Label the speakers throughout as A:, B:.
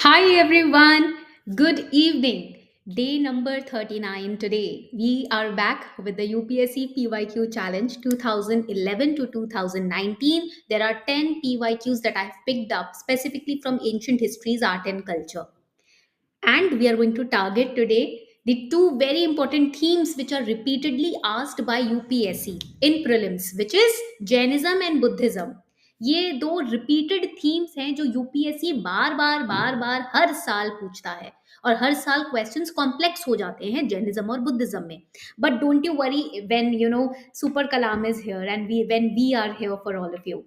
A: Hi everyone, good evening. Day number 39 today. We are back with the UPSC PYQ challenge 2011 to 2019. There are 10 PYQs that I've picked up specifically from ancient histories, art, and culture. And we are going to target today the two very important themes which are repeatedly asked by UPSC in prelims, which is Jainism and Buddhism. ये दो repeated themes हैं जो UPSC बार बार बार बार हर साल पूछता है और हर साल questions complex हो जाते हैं जैनिज्म और बुद्धिज्म में. But don't you worry when super Kalam is here and we are here for all of you.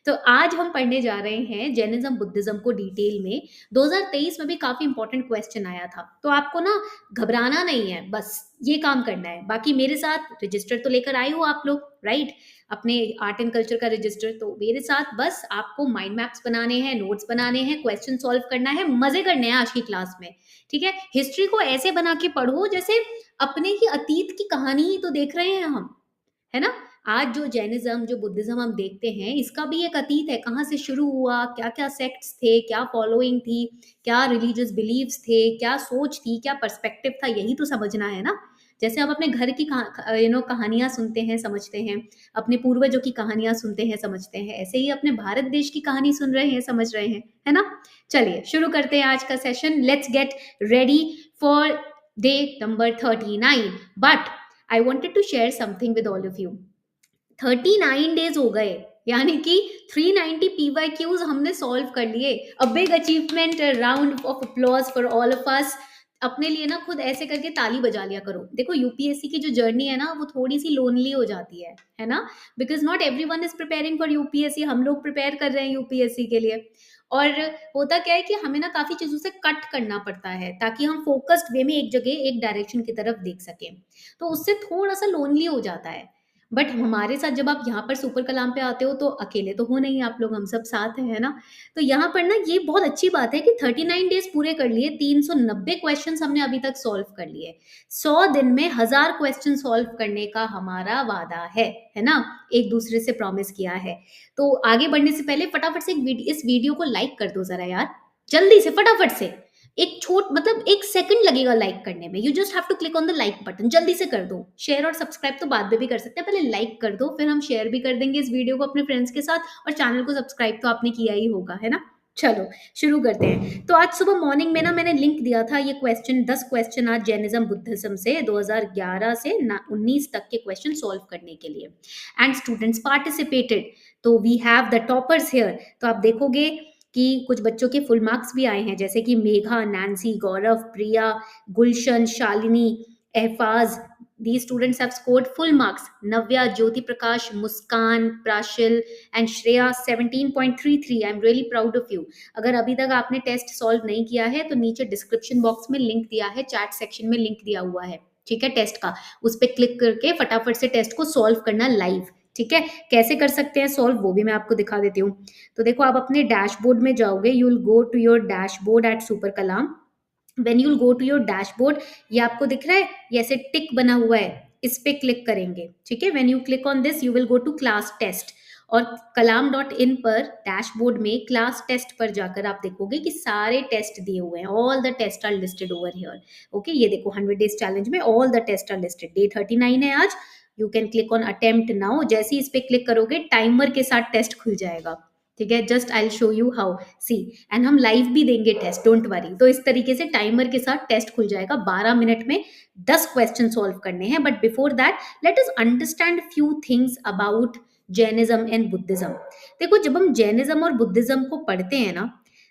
A: तो आज हम पढ़ने जा रहे हैं जैनिज्म बुद्धिज्म को डिटेल में. 2023 में भी काफी इंपॉर्टेंट क्वेश्चन आया था, तो आपको ना घबराना नहीं है, बस ये काम करना है. बाकी मेरे साथ रजिस्टर तो लेकर आए हो आप लोग, राइट? अपने आर्ट एंड कल्चर का रजिस्टर. तो मेरे साथ बस आपको माइंड मैप्स बनाने हैं, नोट्स बनाने हैं, क्वेश्चन सॉल्व करना है, मजे करने हैं आज की क्लास में. ठीक है? हिस्ट्री को ऐसे बना के पढ़ो जैसे अपने ही अतीत की कहानी ही तो देख रहे हैं हम, है ना? आज जो जैनिज्म जो बुद्धिज्म हम देखते हैं, इसका भी एक अतीत है. कहाँ से शुरू हुआ, क्या क्या सेक्ट्स थे, क्या फॉलोइंग थी, क्या रिलीजियस बिलीव्स थे, क्या सोच थी, क्या पर्सपेक्टिव था, यही तो समझना है ना. जैसे हम अपने घर की कहानियां सुनते हैं, समझते हैं, अपने पूर्वजों की कहानियां सुनते हैं, समझते हैं, ऐसे ही अपने भारत देश की कहानी सुन रहे हैं, समझ रहे हैं, है ना? चलिए शुरू करते हैं आज का session. Let's get ready for day number 39. But I wanted to share something with all of you. 39 days हो गए, यानी कि 390 PYQs हमने सॉल्व कर लिए. A big achievement, round of applause for all of us. अपने लिए ना खुद ऐसे करके ताली बजा लिया करो. देखो यूपीएससी की जो जर्नी है ना, वो थोड़ी सी लोनली हो जाती है ना? Because not everyone is preparing for UPSC. हम लोग प्रिपेयर कर रहे हैं यूपीएससी के लिए. और होता क्या है कि हमें ना काफी चीजों से कट करना पड़ता है ताकि हम फोकस्ड वे में एक जगह एक डायरेक्शन की तरफ देख सकें. तो उससे थोड़ा सा लोनली हो जाता है. बट हमारे साथ जब आप यहाँ पर सुपर कलाम पे आते हो तो अकेले तो हो नहीं आप लोग, हम सब साथ हैं, है ना? तो यहाँ पर ना ये बहुत अच्छी बात है कि 39 डेज पूरे कर लिए, 390 क्वेश्चन हमने अभी तक सॉल्व कर लिए. 100 दिन में 1000 क्वेश्चन सॉल्व करने का हमारा वादा है ना? एक दूसरे से प्रॉमिस किया है. तो आगे बढ़ने से पहले फटाफट से इस वीडियो को लाइक कर दो जरा यार, जल्दी से, फटाफट से. एक छोट मतलब 1 सेकंड लगेगा लाइक करने में. You just have to click on the like button. जल्दी से कर दो. शेयर और सब्सक्राइब तो बाद में भी कर सकते हैं, पहले लाइक कर दो, फिर हम शेयर भी कर देंगे इस वीडियो को अपने फ्रेंड्स के साथ. और चैनल को सब्सक्राइब तो आपने किया ही होगा, है ना? चलो शुरू करते हैं. तो आज सुबह मॉर्निंग में ना मैंने लिंक दिया था, ये क्वेश्चन 10 क्वेश्चन आज जैनिज्म बुद्धिज्म से 2011 से 19 तक के क्वेश्चन सॉल्व करने के लिए. And students participated. तो we have the toppers here. तो आप देखोगे कि कुछ बच्चों के फुल मार्क्स भी आए हैं, जैसे कि Megha, Nancy, Gaurav, Priya, Gulshan, Shalini, Ehfaz. these students have scored full marks. Navya, Jyoti Prakash, Muskan, Prashil and Shreya 17.33. I am really proud of you. अगर अभी तक आपने टेस्ट सॉल्व नहीं किया है तो नीचे डिस्क्रिप्शन बॉक्स में लिंक दिया है, चैट सेक्शन में लिंक दिया हुआ है, ठीक है, टेस्ट का. उस पर क्लिक करके फटाफट से टेस्ट को सॉल्व करना लाइव. ठीक है? कैसे कर सकते हैं सॉल्व वो भी मैं आपको दिखा देती हूँ. तो देखो आप अपने डैशबोर्ड में जाओगे, you will go to your dashboard at super Kalam. When you will go to your dashboard, ये आपको दिख रहा है, ये ऐसे टिक बना हुआ है, इस पे क्लिक करेंगे. ठीक है? When you click on this you will go to class test. और कलाम.इन पर डैशबोर्ड में क्लास टेस्ट पर जाकर आप देखोगे कि सारे टेस्ट दिए हुए हैं. All the test are listed over here. Okay, ये देखो 100 डेज चैलेंज में all the test are listed. Day 39 है आज. You can click on attempt now. जैसे ही इस पे क्लिक करोगे टाइमर के साथ टेस्ट खुल जाएगा. ठीक है? Just I will show you how. See, and हम लाइव भी देंगे टेस्ट, डोंट वरी. तो इस तरीके से टाइमर के साथ टेस्ट खुल जाएगा. 12 मिनट में 10 क्वेश्चन सॉल्व करने हैं. But before that let us understand few things about Jainism and Buddhism. देखो जब हम जैनिज्म और बुद्धिज्म को पढ़ते हैं ना,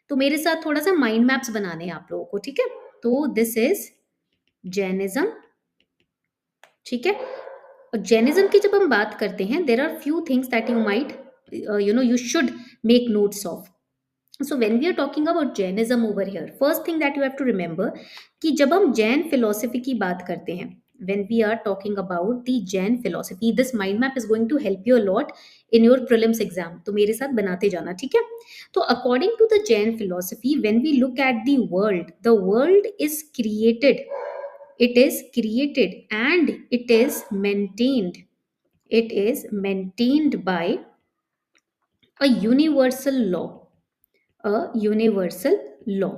A: तो मेरे साथ थोड़ा सा माइंड मैप्स बनाने हैं आप लोगों को. ठीक है? तो दिस इज जैनिज्म. ठीक है? और जैनिज्म की जब हम बात करते हैं, there are few things that you might you should make notes of. So when we are talking about Jainism over here, first thing that you have to remember कि जब हम जैन फिलोसफी की बात करते हैं, when we are talking about the Jain philosophy, this mind map is going to help you a lot in your prelims exam. तो मेरे साथ बनाते जाना, ठीक है? तो according to the Jain philosophy, when we look at the world is created. It is created and it is maintained. It is maintained by a universal law. A universal law.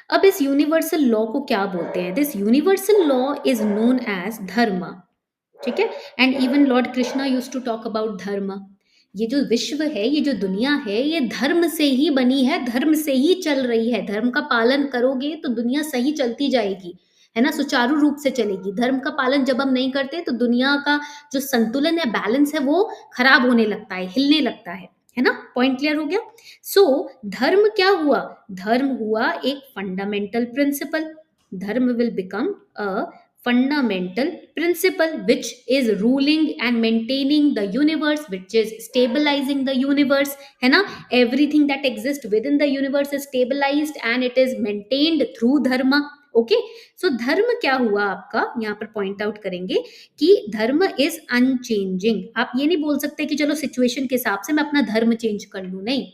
A: अब इस यूनिवर्सल लॉ को क्या बोलते हैं? This universal law is known as dharma, ठीक है। And even lord Krishna use to talk about dharma. ये जो विश्व है, ये जो दुनिया है, ये धर्म से ही बनी है, धर्म से ही चल रही है। धर्म का पालन करोगे तो दुनिया सही चलती जाएगी, है ना, सुचारू रूप से चलेगी। धर्म का पालन जब हम नहीं करते तो दुनिया का जो संतुलन है, बैलेंस है, वो खराब होने लगता है, हिलने लगता है ना। पॉइंट क्लियर हो गया? सो धर्म क्या हुआ? धर्म हुआ एक फंडामेंटल प्रिंसिपल। धर्म will become a fundamental principle which is ruling and maintaining the universe, which is stabilizing the universe, है ना। everything that exists within the universe is stabilized and it is maintained through dharma. Okay, so धर्म क्या हुआ आपका, यहाँ पर point out करेंगे कि धर्म इज अनचेंजिंग। आप ये नहीं बोल सकते कि चलो सिचुएशन के हिसाब से मैं अपना धर्म चेंज कर लूं, नहीं,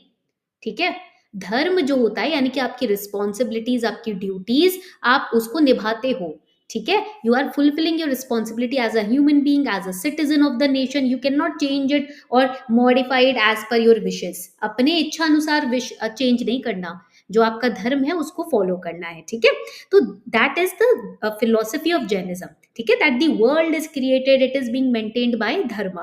A: ठीक है। धर्म जो होता है यानी कि आपकी रिस्पॉन्सिबिलिटीज, आपकी ड्यूटीज, आप उसको निभाते हो, ठीक है। You are fulfilling your responsibility as a human being, as a citizen of the nation. You can not change it और modify it as per your wishes. अपने इच्छा अनुसार विश चेंज नहीं करना, जो आपका धर्म है उसको फॉलो करना है, ठीक है। तो that is the philosophy of Jainism, ठीक है, that the world is created, it is being maintained by धर्म।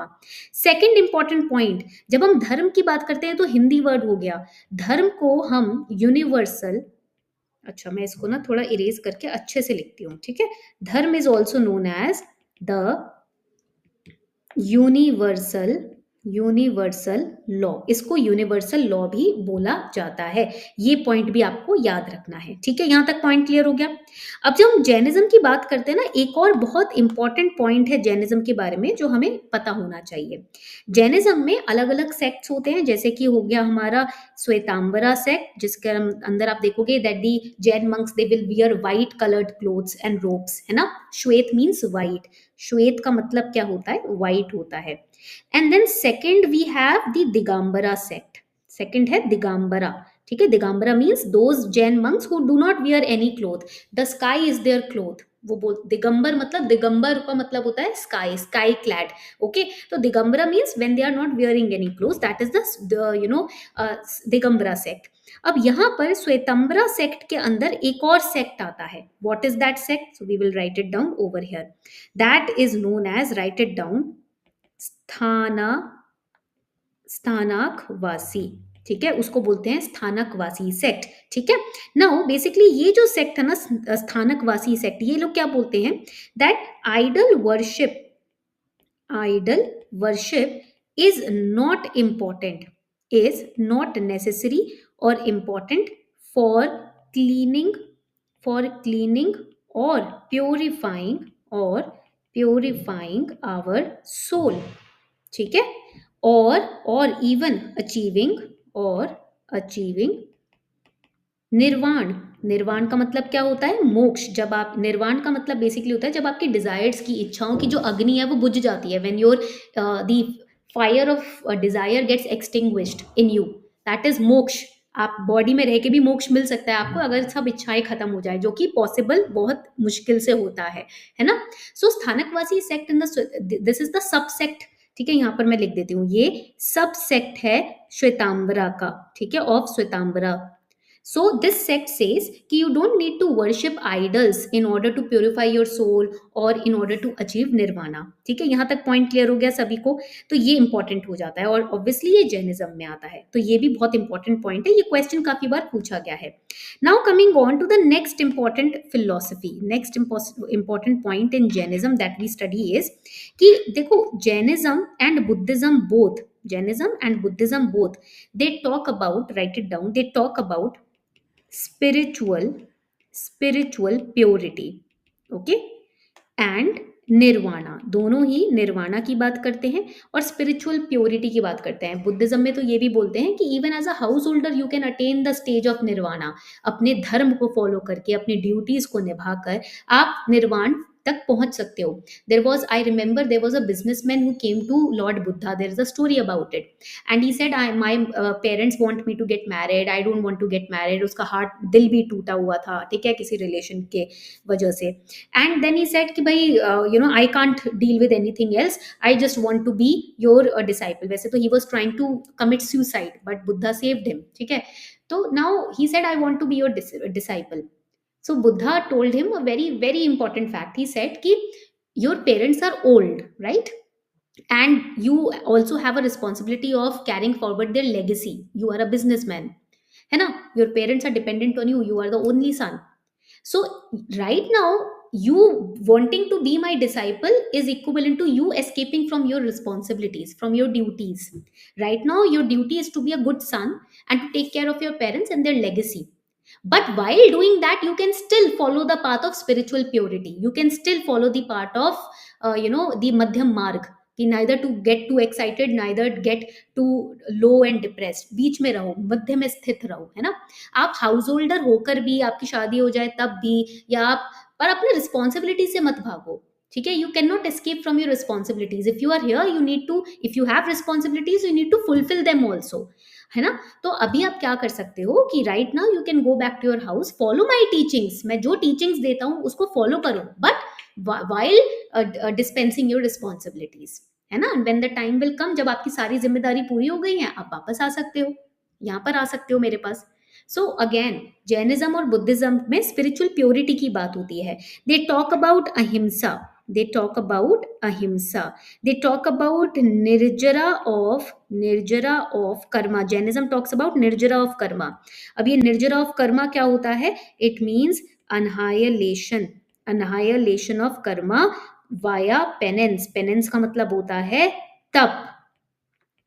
A: सेकेंड इंपॉर्टेंट पॉइंट, जब हम धर्म की बात करते हैं तो हिंदी वर्ड हो गया। धर्म को हम यूनिवर्सल, अच्छा मैं इसको ना थोड़ा इरेज करके अच्छे से लिखती हूँ, ठीक है। Dharma is also known as the universal universal law. इसको यूनिवर्सल लॉ भी बोला जाता है। ये पॉइंट भी आपको याद रखना है, ठीक है। यहां तक पॉइंट क्लियर हो गया। अब जब हम जैनिज्म की बात करते हैं ना, एक और बहुत इंपॉर्टेंट पॉइंट है जैनिज्म के बारे में जो हमें पता होना चाहिए। जैनिज्म में अलग अलग सेक्ट्स होते हैं, जैसे कि हो गया हमारा श्वेतांबरा सेक्ट, जिसके अंदर आप देखोगे that the Jain monks they will wear white coloured clothes and ropes, है ना। श्वेत मीन्स व्हाइट, श्वेत का मतलब क्या होता है? व्हाइट होता है। And then second we have the Digambara sect. Second है दिगंबरा, ठीक है। Digambara means those Jain monks who do not wear any cloth, the sky is their cloth. वो बोल दिगंबर मतलब, दिगंबर का मतलब होता है स्काई, स्काई क्लैड, ओके। तो Digambara means when they are not wearing any cloth, that is the you know Digambara sect. अब यहाँ पर श्वेतंबरा सेक्ट के अंदर एक और सेक्ट आता है। What is that sect? So we will write it down over here. That is known as, write it down, Sthanakvasi, ठीक है, उसको बोलते हैं स्थानकवासी सेक्ट, ठीक है। नाउ बेसिकली ये जो सेक्ट है ना, स्थानकवासी सेक्ट, ये लोग क्या बोलते हैं? That idol worship is not important, is not necessary और इम्पॉर्टेंट फॉर क्लीनिंग, और प्योरीफाइंग आवर सोल, ठीक है। और इवन अचीविंग निर्वाण। निर्वाण का मतलब क्या होता है? मोक्ष। जब आप, निर्वाण का मतलब बेसिकली होता है जब आपकी डिजायर्स की, इच्छाओं की जो अग्नि है वो बुझ जाती है, when your the fire of desire gets extinguished in you, that is moksha. आप बॉडी में रह के भी मोक्ष मिल सकता है आपको अगर सब इच्छाएं खत्म हो जाए, जो कि पॉसिबल बहुत मुश्किल से होता है ना। So Sthanakvasi sect in the, this is the sub sect, ठीक है। यहाँ पर मैं लिख देती हूँ, ये सब सेक्ट है श्वेतांबरा का, ठीक है, of श्वेतांबरा। So this sect says कि you don't need to worship idols in order to purify your soul or in order to achieve nirvana, ठीक है। यहाँ तक पॉइंट क्लियर हो गया सभी को? तो ये इंपॉर्टेंट हो जाता है और ऑब्वियसली ये जैनिज्म में आता है, तो ये भी बहुत इंपॉर्टेंट पॉइंट है। ये क्वेश्चन काफी बार पूछा गया है। Now coming on to the next important philosophy, next important point in Jainism that we study is कि देखो Jainism and Buddhism both, they talk about, write it down, they talk about spiritual purity, okay, and nirvana. दोनों ही निर्वाणा की बात करते हैं और spiritual purity की बात करते हैं। बुद्धिज्म में तो ये भी बोलते हैं कि even as a householder you can attain the stage of nirvana. अपने धर्म को फॉलो करके, अपनी ड्यूटीज को निभाकर आप निर्वाण तक पहुंच सकते हो। I remember there was a businessman who came to Lord Buddha. There is a story about it, and he said, my parents want me to get married. I don't want to get married. उसका heart, दिल भी टूटा हुआ था, ठीक है, किसी relation के वजह से। And then he said कि भाई I can't deal with anything else. I just want to be your disciple. वैसे तो he was trying to commit suicide, but Buddha saved him, ठीक है। So now he said, I want to be your disciple. So Buddha told him a very very important fact. He said ki your parents are old, right? And you also have a responsibility of carrying forward their legacy. You are a businessman, है ना? Your parents are dependent on you. You are the only son. So right now, you wanting to be my disciple is equivalent to you escaping from your responsibilities, from your duties. Right now your duty is to be a good son and to take care of your parents and their legacy. But while doing that, you can still follow the path of spiritual purity. You can still follow the part of the madhyam marg, कि neither to get too excited, neither get too low and depressed. बीच में रहो, मध्य में स्थित रहो, है ना? आप house holder होकर भी, आपकी शादी हो जाए तब भी, या आप पर अपने रिस्पॉन्सिबिलिटी से मत भागो, ठीक है? You can not escape from your responsibilities. If you are here, you need to, if you have responsibilities, you need to fulfil them also, है ना? तो अभी आप क्या कर सकते हो कि right now you can go back to your house, follow my teachings. मैं जो टीचिंग्स देता हूँ उसको फॉलो करो, but while dispensing your responsibilities, है ना? And when the time will come, जब आपकी सारी जिम्मेदारी पूरी हो गई है, आप वापस आ सकते हो, यहाँ पर आ सकते हो मेरे पास. सो अगेन, जैनिज्म और बुद्धिज्म में स्पिरिचुअल प्योरिटी की बात होती है. दे टॉक अबाउट अहिंसा, they talk about ahimsa, they talk about nirjara of karma. Jainism talks about nirjara of karma. अब ये निर्जरा ऑफ कर्मा क्या होता है? It means annihilation of karma via penance. penance का मतलब होता है तप.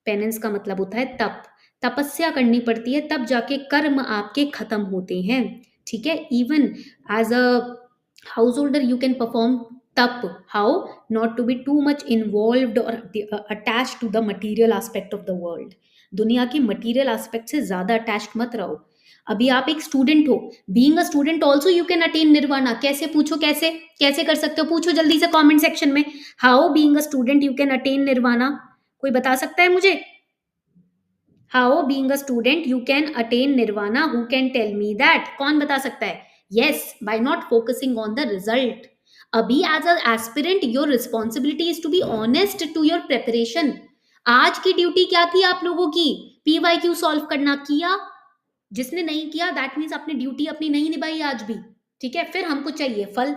A: पेनेंस का मतलब होता है तप. तपस्या करनी पड़ती है, तब जाके कर्म आपके खत्म होते हैं, ठीक है? Even as a householder you can perform tap. How? Not to be too much involved और attach to the material aspect of the world. दुनिया के मटीरियल एस्पेक्ट से ज्यादा अटैच्ड मत रहो. अभी आप एक स्टूडेंट हो, being a student also you can attain nirvana. कैसे? पूछो कैसे, कैसे कर सकते हो? पूछो जल्दी से कमेंट सेक्शन में. How being a student you can attain nirvana? कोई बता सकता है मुझे? How being a student you can attain nirvana? Who can tell me that? कौन बता सकता है? Yes, by not focusing on the result. अभी as a aspirant your responsibility is to be honest to your preparation. आज की duty क्या थी आप लोगों की? PYQ सॉल्व करना. किया? जिसने नहीं किया दैट मीन्स अपनी ड्यूटी अपनी नहीं निभाई आज भी, ठीक है? फिर हमको चाहिए फल,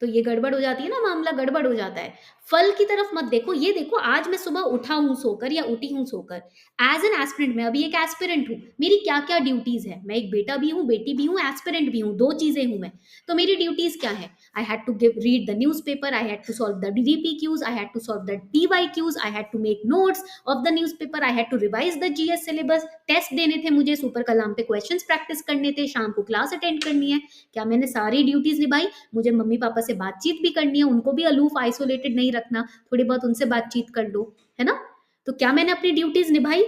A: तो ये गड़बड़ हो जाती है ना, मामला गड़बड़ हो जाता है. फल की तरफ मत देखो. ये देखो, आज मैं सुबह उठा हूं सोकर या उठी हूं सोकर, एज एन एस्पिरेंट, मैं अभी एक एस्पिरेंट हूं, मेरी क्या क्या ड्यूटीज है? मैं एक बेटा भी हूं, बेटी भी हूं, एस्पिरेंट भी हूं, दो चीजें हूं मैं. तो मेरी ड्यूटीज क्या है? I had to read the newspaper, I had to solve the DPQs, I had to solve the PYQs, I had to make notes of the newspaper, I had to revise the GS syllabus, test देने थे मुझे, super Kalam पे questions practice करने थे, शाम को class attend करनी है. क्या मैंने सारी ड्यूटीज निभाई? मुझे मम्मी पापा से बातचीत भी करनी है, उनको भी अलूफ आइसोलेटेड नहीं रखना, थोड़ी बहुत उनसे बातचीत कर लो, है ना? तो क्या मैंने अपनी ड्यूटीज निभाई?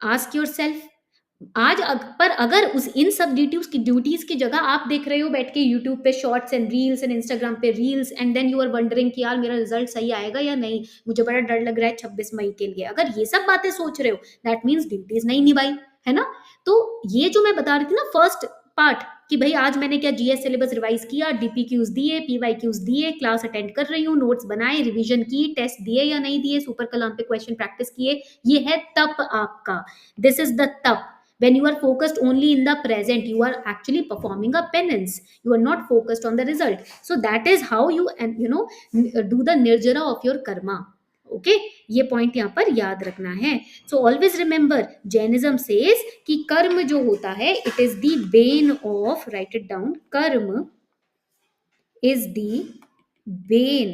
A: Ask your self. आज पर अगर उस इन सब ड्यूटीज की जगह आप देख रहे हो बैठ के यूट्यूब पे shorts and reels and Instagram पे reels, and then you are wondering कि यार मेरा रिजल्ट सही आएगा या नहीं, मुझे बड़ा डर लग रहा है 26 मई के लिए, अगर ये सब बातें सोच रहे हो, दैट मीन्स ड्यूटीज नहीं निभाई, है ना? तो ये जो मैं बता रही थी ना फर्स्ट पार्ट, कि भाई आज मैंने क्या GS सिलेबस रिवाइज किया, DPQs दिए, PYQs दिए, क्लास अटेंड कर रही हूँ, नोट्स बनाए, रिवीजन की, टेस्ट दिए या नहीं दिए, सुपर कलाम पे क्वेश्चन प्रैक्टिस किए, ये है तप आपका. दिस इज द तप. When you are focused only in the present, you are actually performing a penance. You are not focused on the result. So that is how you do the nirjara of your karma. Okay, ये point यहाँ पर याद रखना है. So always remember, Jainism says कि कर्म जो होता है, it is the bane of, write it down, कर्म is the bane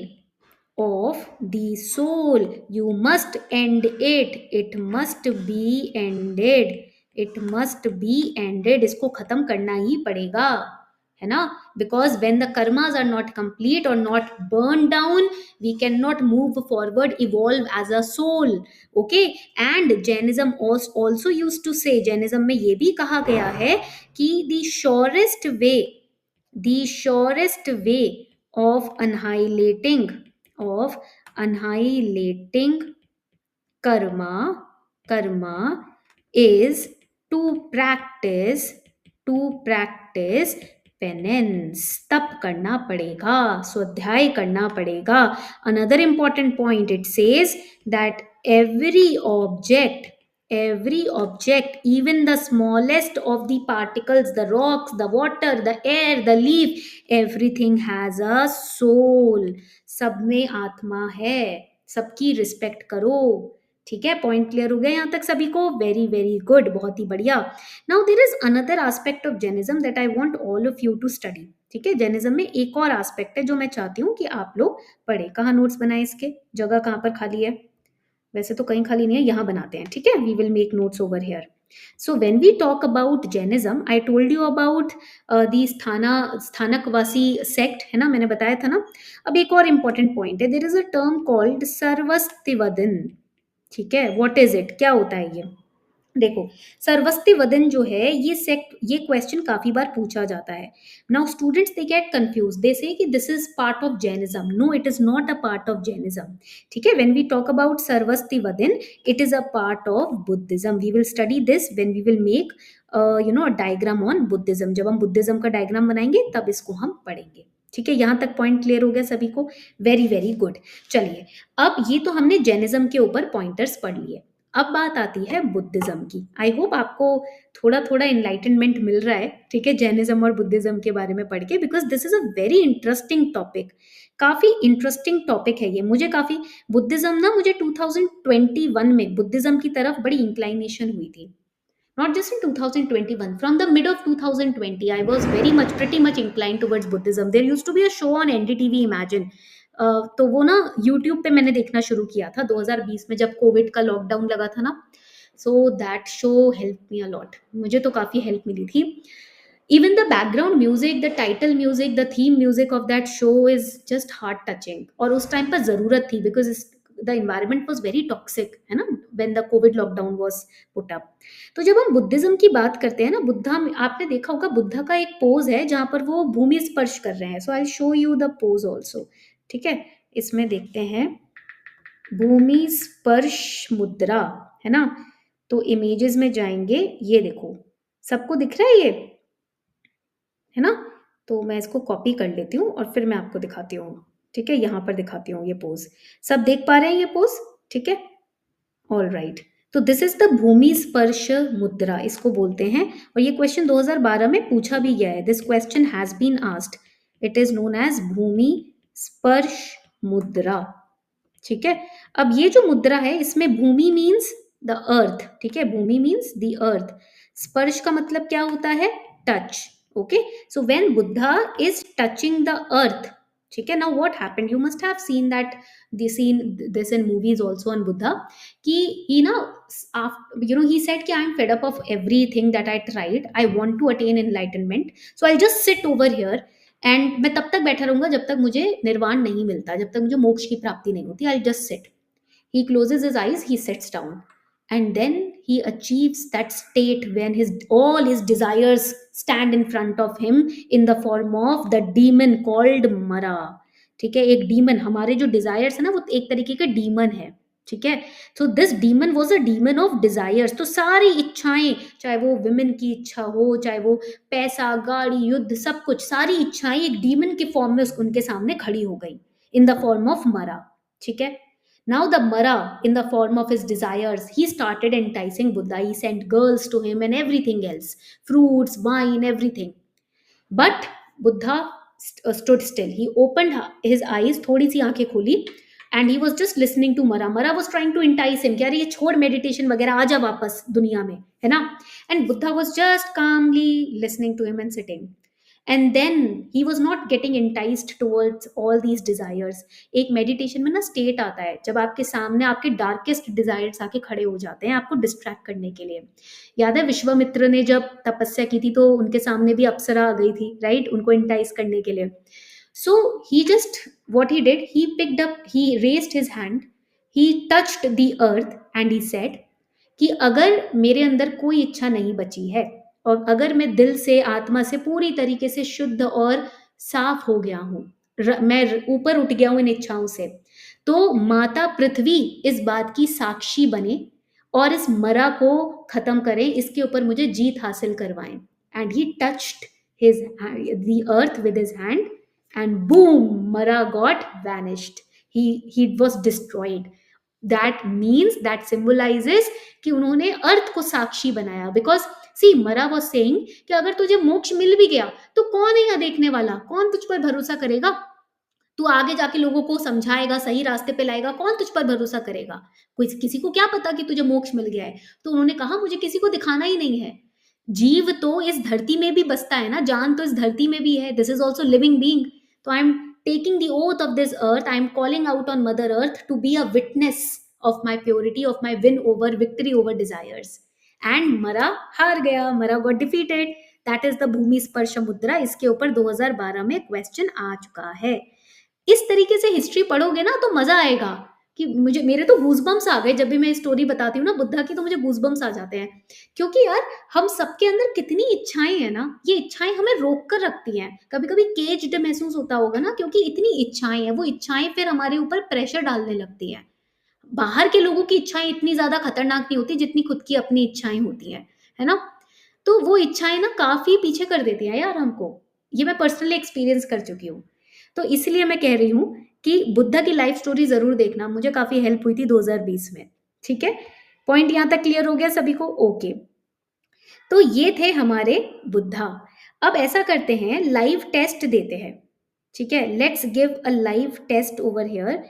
A: of the soul. You must end it. It must be ended. It must be ended. इसको खत्म करना ही पड़ेगा, है ना? Because when the karmas are not complete or not burned down, we cannot move forward, evolve as a soul. Okay? And Jainism also used to say, Jainism में ये भी कहा गया है कि the surest way of annihilating karma is to practice penance. तप करना पड़ेगा, स्वाध्याय करना पड़ेगा. Another important point, it says that every object Every object, even the smallest of the particles, the rocks, the water, the air, the leaf, everything has a soul. सब में आत्मा है, सबकी रिस्पेक्ट करो। ठीक है, पॉइंट क्लियर हो गया यहाँ तक सभी को? वेरी वेरी गुड, बहुत ही बढ़िया। Now there is another aspect of Jainism that I want all of you to study. ठीक है, जैनिज्म में एक और एस्पेक्ट है जो मैं चाहती हूँ कि आप लोग पढ़े। कहाँ नोट्स बनाए इसके? जगह कहाँ पर खाली है? वैसे तो कहीं खाली नहीं है, यहाँ बनाते हैं। ठीक है, we will make notes over here. So when we talk about Jainism, I told you about the Sthanakvasi sect, है ना, मैंने बताया था ना। अब एक और इंपॉर्टेंट पॉइंट है, there is a term called Sarvastivadin. ठीक है, व्हाट इज इट, क्या होता है ये? देखो, सर्वस्ति वदन जो है ये सेक्ट, ये क्वेश्चन काफी बार पूछा जाता है। Now students they get confused, they say कि this is part of Jainism. No, it is not a part of Jainism. ठीक है, when we talk about Sarvastivadin, it is a part of Buddhism. We will study this when we will make diagram on Buddhism. जब हम Buddhism का diagram बनाएंगे तब इसको हम पढ़ेंगे। ठीक है, यहां तक पॉइंट क्लियर हो गया सभी को? Very very good. चलिए, अब ये तो हमने जैनिज्म के ऊपर पॉइंटर्स पढ़ लिए। अब बात आती है बुद्धिज्म की। आई होप आपको थोड़ा थोड़ा इनलाइटनमेंट मिल रहा है। ठीक है, जैनिज्म और बुद्धिज्म के बारे में पढ़ के, because this is a very interesting topic. काफी इंटरेस्टिंग टॉपिक है ये। मुझे काफी बुद्धिज्म ना, मुझे 2021 में बुद्धिज्म की तरफ बड़ी इंक्लाइनेशन हुई थी। Not just in 2021, from the mid of 2020 I was very much, pretty much inclined towards Buddhism. There used to be a show on NDTV, Imagine. तो वो ना YouTube पे मैंने देखना शुरू किया था 2020 में, जब कोविड का लॉकडाउन लगा था ना। So that show help me a lot, मुझे तो काफ़ी हेल्प मिली थी। Even the background music, the title music, the theme music of that show is just heart touching. और उस टाइम पर ज़रूरत थी, because the environment was very toxic, है ना, when the COVID lockdown was put up. तो जब हम बुद्धिज्म की बात करते हैं ना, बुद्धा, आपने देखा होगा बुद्धा का एक पोज है जहां पर वो भूमि स्पर्श कर रहे हैं। So I show you the pose also. ठीक है, इसमें देखते हैं भूमि स्पर्श मुद्रा, है ना। तो इमेजेस में जाएंगे, ये देखो, सबको दिख रहा है ये, है ना। तो मैं इसको कॉपी कर लेती हूँ और फिर मैं आपको दिखाती हूँ। ठीक है, यहाँ पर दिखाती हूँ ये पोज। सब देख पा रहे हैं ये पोज? ठीक है, ऑल राइट। तो this is the bhumi sparsha मुद्रा, इसको बोलते हैं। और ये क्वेश्चन 2012 में पूछा भी गया है। This question has been asked, it is known as bhumi sparsha mudra. ठीक है, अब ये जो मुद्रा है, इसमें भूमि मीन्स द अर्थ। ठीक है, भूमि मीन्स द अर्थ। स्पर्श का मतलब क्या होता है? Touch. Okay, so when Buddha is touching the earth, ठीक है, now what happened, you must have seen that, seen this in movies also on Buddha, कि ही ना, he said कि I am fed up of everything that I tried, I want to attain enlightenment, so I'll just sit over here and मैं तब तक बैठा रहूंगा जब तक मुझे निर्वाण नहीं मिलता, जब तक मुझे मोक्ष की प्राप्ति नहीं होती। I just sit. He closes his eyes, he sits down, and then he achieves that state when his all his desires stand in front of him in the form of the demon called Mara. ठीक है, एक demon, हमारे जो desires है ना, वो एक तरीके का डीमन है। ठीक है, तो this demon was a demon of desires. तो सारी इच्छाएं, चाहे वो विमेन की इच्छा हो, चाहे वो पैसा, गाड़ी, युद्ध, सब कुछ, सारी इच्छाएं एक डीमन के फॉर्म में उनके सामने खड़ी हो गई, इन द फॉर्म ऑफ मरा। ठीक है, now the mara, in the form of his desires, he started enticing Buddha. He sent girls to him and everything else, fruits, wine, everything. But Buddha stood still. He opened his eyes, थोड़ी सी आंखें खोली, and he was just listening to Mara. Mara was trying to entice him कि अरे ये छोड़ meditation वगैरह, आजा वापस दुनिया में, है ना। And Buddha was just calmly listening to him and sitting. And then he was not getting enticed towards all these desires. एक मेडिटेशन में ना स्टेट आता है जब आपके सामने आपके डार्केस्ट डिजायर्स आके खड़े हो जाते हैं आपको डिस्ट्रैक्ट करने के लिए। याद है विश्वामित्र ने जब तपस्या की थी तो उनके सामने भी अप्सरा आ गई थी, राइट, उनको इंटाइज करने के लिए। So he just, what he did, he picked up, he raised his hand, he touched the earth and he said कि अगर मेरे अंदर कोई इच्छा नहीं बची है, और अगर मैं दिल से, आत्मा से पूरी तरीके से शुद्ध और साफ हो गया हूँ, मैं ऊपर उठ गया हूँ इन इच्छाओं से, तो माता पृथ्वी इस बात की साक्षी बने और इस मरा को खत्म करें, इसके ऊपर मुझे जीत हासिल करवाएं। And he touched his the earth with his hand and boom, Mara got vanished, he was destroyed। That means that symbolizes कि उन्होंने अर्थ को साक्षी बनाया. बिकॉज सी मरा वॉज सेइंग कि अगर तुझे मोक्ष मिल भी गया तो कौन है यहाँ देखने वाला, कौन तुझ पर भरोसा करेगा, तू आगे जाके लोगों को समझाएगा, सही रास्ते पे लाएगा, कौन तुझ पर भरोसा करेगा, कोई किसी को क्या पता कि तुझे मोक्ष मिल गया है. तो उन्होंने कहा मुझे किसी को दिखाना ही नहीं है. जीव तो इस धरती में भी बसता है ना, जान तो इस धरती में भी है. This is also living being. तो I am taking the oath of this earth, I am calling out on mother earth to be a witness of my purity, of my win over, victory over desires. And Mara हार गया, Mara got defeated. That is the bhumi sparsha mudra. इसके ऊपर 2012 में question आ चुका है. इस तरीके से हिस्ट्री पढ़ोगे ना तो मजा आएगा. कि मुझे, मेरे तो गूजबम्स आ गए जब भी मैं स्टोरी बताती हूँ ना बुद्धा की, तो मुझे गूजबम्स आ जाते हैं. क्योंकि यार हम सबके अंदर कितनी इच्छाएं हैं ना, ये इच्छाएं हमें रोक कर रखती हैं. कभी कभी केज्ड महसूस होता होगा ना, क्योंकि इतनी इच्छाएं हैं. वो इच्छाएं फिर हमारे ऊपर प्रेशर डालने लगती हैं. बाहर के लोगों की इच्छाएं इतनी ज्यादा खतरनाक नहीं होती जितनी खुद की अपनी इच्छाएं होती हैं, है ना. तो वो इच्छाएं ना काफी पीछे कर देती हैं यार हमको. ये मैं पर्सनली एक्सपीरियंस कर चुकी हूँ. तो इसलिए मैं कह रही हूँ कि बुद्धा की लाइफ स्टोरी जरूर देखना, मुझे काफी हेल्प हुई थी 2020 में. ठीक है, पॉइंट यहां तक क्लियर हो गया सभी को? ओके. तो ये थे हमारे बुद्धा. अब ऐसा करते हैं, लाइव टेस्ट देते हैं. ठीक है, let's give a live test over here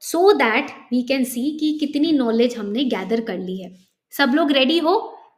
A: so that we can see कि कितनी नॉलेज हमने गैदर कर ली है. सब लोग रेडी हो?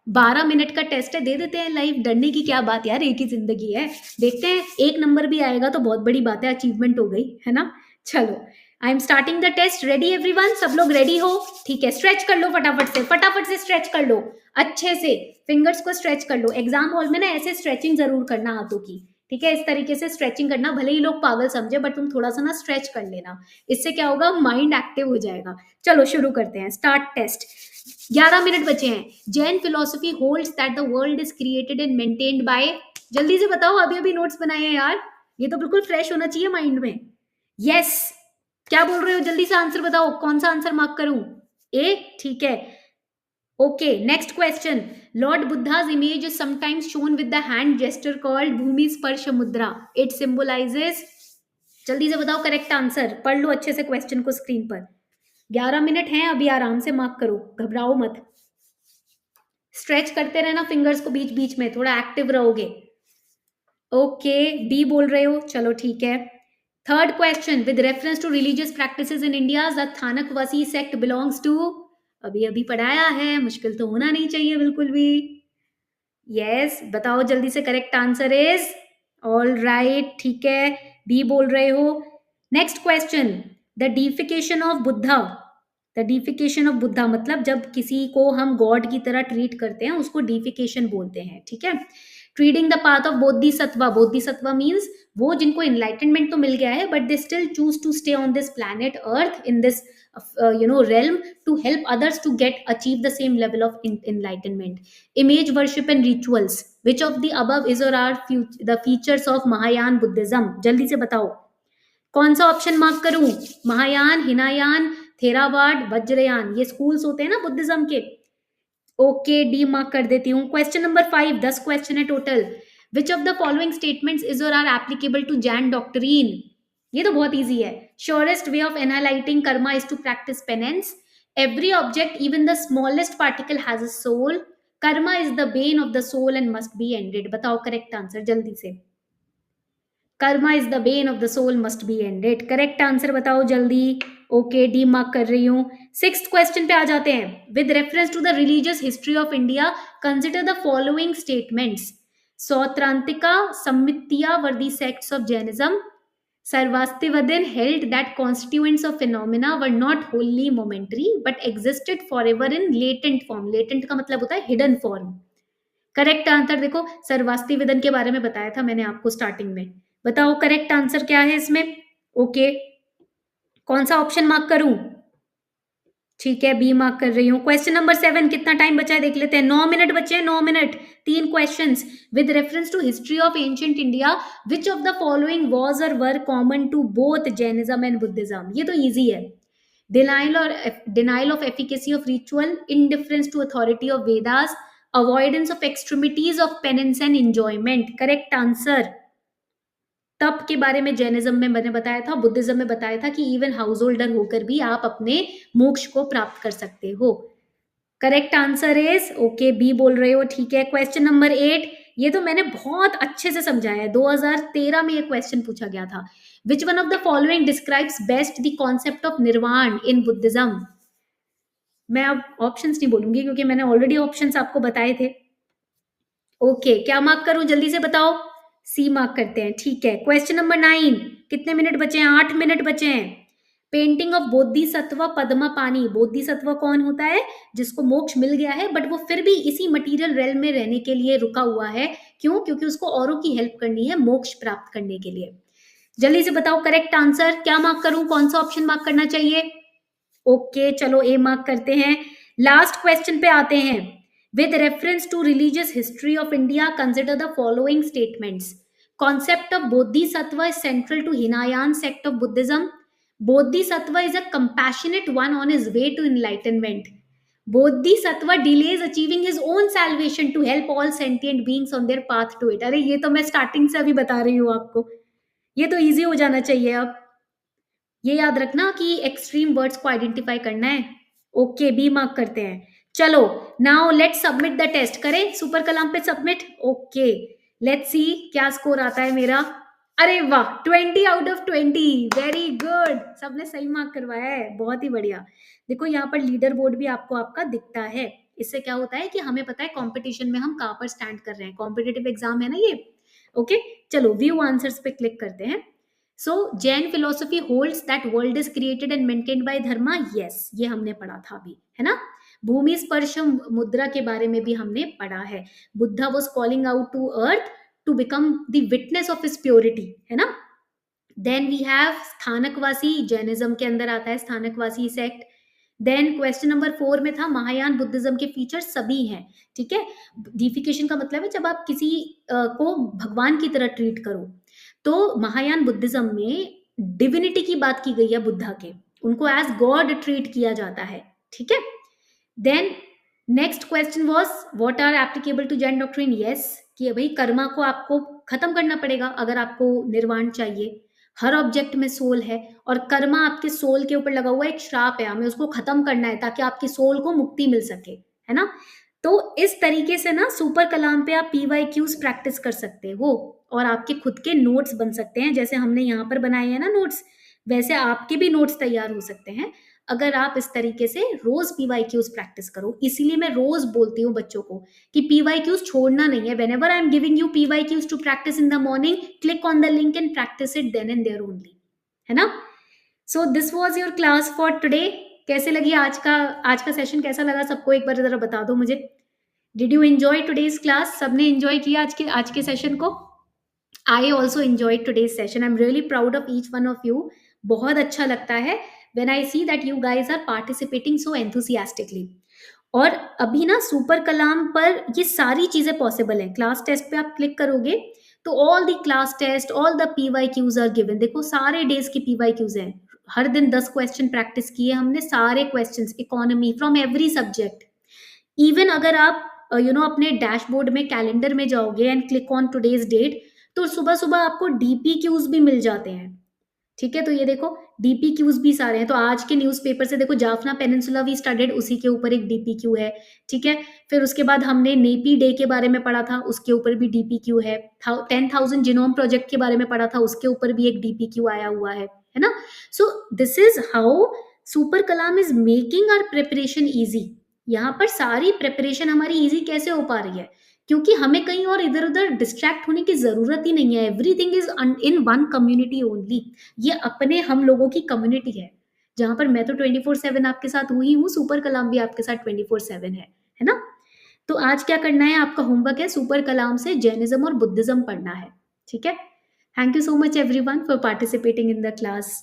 A: 12 मिनट का टेस्ट है, दे देते हैं लाइव. डरने की क्या बात यार, एक ही जिंदगी है. देखते हैं, एक नंबर भी आएगा तो बहुत बड़ी बात है, अचीवमेंट हो गई, है ना. चलो, I am starting the test. Ready everyone? सब लोग रेडी हो? ठीक है, स्ट्रेच कर लो फटाफट से, फटाफट से स्ट्रेच कर लो. अच्छे से फिंगर्स को स्ट्रेच कर लो. एग्जाम हॉल में ना ऐसे स्ट्रेचिंग जरूर करना हाथों की. ठीक है, इस तरीके से स्ट्रेचिंग करना. भले ही लोग पागल समझे बट तुम थोड़ा सा ना स्ट्रेच कर लेना. इससे क्या होगा, माइंड एक्टिव हो जाएगा. चलो शुरू करते हैं, स्टार्ट टेस्ट. 11 मिनट बचे हैं. Jain philosophy holds that the world is created and maintained bye. जल्दी से बताओ, अभी अभी नोट्स बनाए हैं यार, ये तो बिल्कुल फ्रेश होना चाहिए माइंड में. यस, क्या बोल रहे हो, जल्दी से आंसर बताओ. कौन सा आंसर मार्क करूं? ए, ठीक है. Okay, next question. Lord Buddha's image is sometimes shown with the hand gesture called bhumi sparsha mudra. It symbolizes. जल्दी से बताओ करेक्ट आंसर. पढ़ लो अच्छे से क्वेश्चन को स्क्रीन पर. 11 मिनट हैं अभी, आराम से मार्क करो, घबराओ मत. स्ट्रेच करते रहना फिंगर्स को बीच बीच में, थोड़ा एक्टिव रहोगे. ओके, बी बोल रहे हो, चलो ठीक है. Third question. With reference to religious practices in India the Sthanakvasi sect belongs to. अभी अभी पढ़ाया है, मुश्किल तो होना नहीं चाहिए बिल्कुल भी. यस, बताओ जल्दी से correct answer is. All right, ठीक है, बी बोल रहे हो. Next question. The deification of Buddha. The deification of Buddha मतलब जब किसी को हम गॉड की तरह ट्रीट करते हैं उसको डीफिकेशन बोलते हैं. ठीक है. Treading the path of Bodhisattva. Bodhisattva means वो जिनको एनलाइटनमेंट तो मिल गया है but they still choose to stay on this planet earth in this realm to help others to get achieve the same level of enlightenment. Image worship and rituals. Which of the above is or are the features of Mahayana Buddhism? जल्दी से बताओ, कौन सा option mark करूं? महायान, हिनायान, थेरावाड, वज्रयान. ये schools होते हैं ना बुद्धिज्म के. ओके, डी मार्क कर देती हूँ. क्वेश्चन नंबर 5, 10 क्वेश्चन है total. Which of the following statements is or are applicable to Jain doctrine? ये तो बहुत इजी है. Surest way of annihilating karma is to practice penance. Every object even the smallest particle has a soul. Karma is the bane of the soul and must be ended. बताओ correct answer जल्दी से. Karma is the bane of the soul must be ended. Correct answer बताओ जल्दी. Okay, D mark कर रही हूं. Sixth question पे आ जाते हैं. With reference to the religious history of India consider the following statements. Sautrantika Sammitiya were the sects of Jainism. Sarvastivadin held that constituents of phenomena were not wholly momentary but existed forever in latent form. Latent का मतलब होता है hidden form. Correct answer देखो, सर्वास्तिवेदन के बारे में बताया था मैंने आपको स्टार्टिंग में. बताओ करेक्ट आंसर क्या है इसमें. ओके, कौन सा ऑप्शन मार्क करूं? ठीक है, बी मार्क कर रही हूँ. क्वेश्चन नंबर 7, कितना टाइम बचा है देख लेते हैं. 9 मिनट बचे हैं, 9 minute. 3 questions. With reference to history of ancient India which of the following was or were common to both Jainism and Buddhism. ये तो इजी है. Denial of efficacy of ritual, indifference to authority of Vedas, avoidance of extremities of penance and enjoyment. Correct answer. तप के बारे में Jainism में मैंने बताया था, बुद्धिज्म में बताया था कि इवन हाउस होल्डर होकर भी आप अपने मोक्ष को प्राप्त कर सकते हो। Correct answer is okay, B बोल रहे हो, ठीक है। क्वेश्चन नंबर 8, ये तो मैंने बहुत अच्छे से समझाया है, 2013 में ये क्वेश्चन पूछा गया था। Which one of the following describes best the concept of निर्वाण इन बुद्धिज्म? मैं अब ऑप्शंस नहीं बोलूंगी क्योंकि मैंने ऑलरेडी ऑप्शंस आपको बताए थे। ओके, क्या मार्क करूं, जल्दी से बताओ। सी मार्क करते हैं, ठीक है। क्वेश्चन नंबर 9, कितने मिनट बचे हैं? 8 मिनट बचे हैं। पेंटिंग ऑफ बोधिसत्व पद्मा पानी। बोधिसत्व कौन होता है? जिसको मोक्ष मिल गया है बट वो फिर भी इसी मटेरियल रेल में रहने के लिए रुका हुआ है। क्यों? क्योंकि उसको औरों की हेल्प करनी है मोक्ष प्राप्त करने के लिए। जल्दी से बताओ करेक्ट आंसर। क्या मार्क करूं, कौन सा ऑप्शन मार्क करना चाहिए? ओके, चलो ए मार्क करते हैं। लास्ट क्वेश्चन पे आते हैं। With reference to religious history of India consider the following statements. Concept of Bodhisattva is central to Hinayan sect of Buddhism. Bodhisattva is a compassionate one on his way to enlightenment. Bodhisattva delays achieving his own salvation to help all sentient beings on their path to it. अरे ये तो मैं starting से अभी बता रही हूँ आपको, ये तो इजी हो जाना चाहिए। अब ये याद रखना कि एक्सट्रीम वर्ड्स को आइडेंटिफाई करना है। ओके, बी मार्क करते हैं। चलो, now let's submit the test. करें सुपर कलाम पे सबमिट? ओके, लेट्स सी क्या स्कोर आता है मेरा। अरे वाह, 20 आउट ऑफ 20, वेरी गुड, सबने सही मार्क करवाया है, बहुत ही बढ़िया। देखो यहाँ पर लीडर बोर्ड भी आपको आपका दिखता है। इससे क्या होता है कि हमें पता है कंपटीशन में हम कहाँ पर स्टैंड कर रहे हैं। कॉम्पिटिटिव एग्जाम है ना ये। ओके, चलो व्यू आंसर्स पे क्लिक करते हैं। So Jain philosophy holds that world is created and maintained by dharma. Yes, ये हमने पढ़ा था अभी, है ना। भूमि स्पर्श मुद्रा के बारे में भी हमने पढ़ा है। Buddha was calling out to earth to become the witness of his purity, है ना। Then we have Sthanakvasi, Jainism के अंदर आता है Sthanakvasi sect. Then question number 4 में था महायान बुद्धिज्म के फीचर्स सभी हैं, ठीक है। डिफिकेशन का मतलब है जब आप किसी को भगवान की तरह ट्रीट करो। तो महायान बुद्धिज्म में डिविनिटी की बात की गई है, बुद्धा के, उनको एज गॉड ट्रीट किया जाता है, ठीक है। Then next question was what are applicable to Jain doctrine. Yes, कि भाई कर्मा को आपको खत्म करना पड़ेगा अगर आपको निर्वाण चाहिए। हर ऑब्जेक्ट में सोल है और कर्मा आपके सोल के ऊपर लगा हुआ एक श्राप है, हमें उसको खत्म करना है ताकि आपकी सोल को मुक्ति मिल सके, है ना। तो इस तरीके से ना सुपर कलाम पे आप PYQs प्रैक्टिस कर सकते हो और आपके खुद के नोट्स बन सकते हैं। जैसे हमने यहाँ पर बनाए हैं ना नोट्स, वैसे आपके भी नोट्स तैयार हो सकते हैं अगर आप इस तरीके से रोज PYQs प्रैक्टिस करो। इसीलिए मैं रोज बोलती हूँ बच्चों को कि PYQs छोड़ना नहीं है। whenever I am giving you PYQs to practice in the morning, click on the link and practice it then and there only, है ना। So this was your class for today. कैसे लगी आज का सेशन, कैसा लगा सबको, एक बार जरा बता दो मुझे। Did you enjoy today's class? सबने enjoy किया आज के सेशन को? I also enjoyed today's session. I'm really proud of each one of you. बहुत अच्छा लगता है when I see that you guys are participating so enthusiastically. और अभी ना सुपर कलाम पर ये सारी चीजें पॉसिबल हैं। क्लास टेस्ट पे आप क्लिक करोगे तो all the class test, all the PYQs are given. देखो सारे डेज की PYQs हैं, हर दिन 10 क्वेश्चन प्रैक्टिस किए हमने, सारे questions economy from every subject. Even अगर आप अपने डैशबोर्ड में कैलेंडर में जाओगे and click on today's date, तो सुबह सुबह आपको DPQs भी मिल जाते हैं, ठीक है। तो ये देखो DPQs भी सारे हैं। तो आज के न्यूज़पेपर से देखो जाफना पेनिनसुला वी स्टडीड, उसी के ऊपर एक DPQ है, ठीक है। फिर उसके बाद हमने नेपी डे के बारे में पढ़ा था, उसके ऊपर भी DPQ है। 10,000 जीनोम प्रोजेक्ट के बारे में पढ़ा था, उसके ऊपर भी एक DPQ आया हुआ है ना। So this is how super Kalam is making our preparation easy. यहाँ पर सारी प्रिपरेशन हमारी ईजी कैसे हो पा रही है, क्योंकि हमें कहीं और इधर उधर डिस्ट्रैक्ट होने की जरूरत ही नहीं है। Everything is in one community only. ये अपने हम लोगों की कम्युनिटी है, जहां पर मैं तो 24/7 आपके साथ हुई हूँ, सुपर कलाम भी आपके साथ 24/7 है ना। तो आज क्या करना है, आपका होमवर्क है सुपर कलाम से जैनिज्म और बुद्धिज्म पढ़ना है, ठीक है। Thank you so much everyone for participating in the class.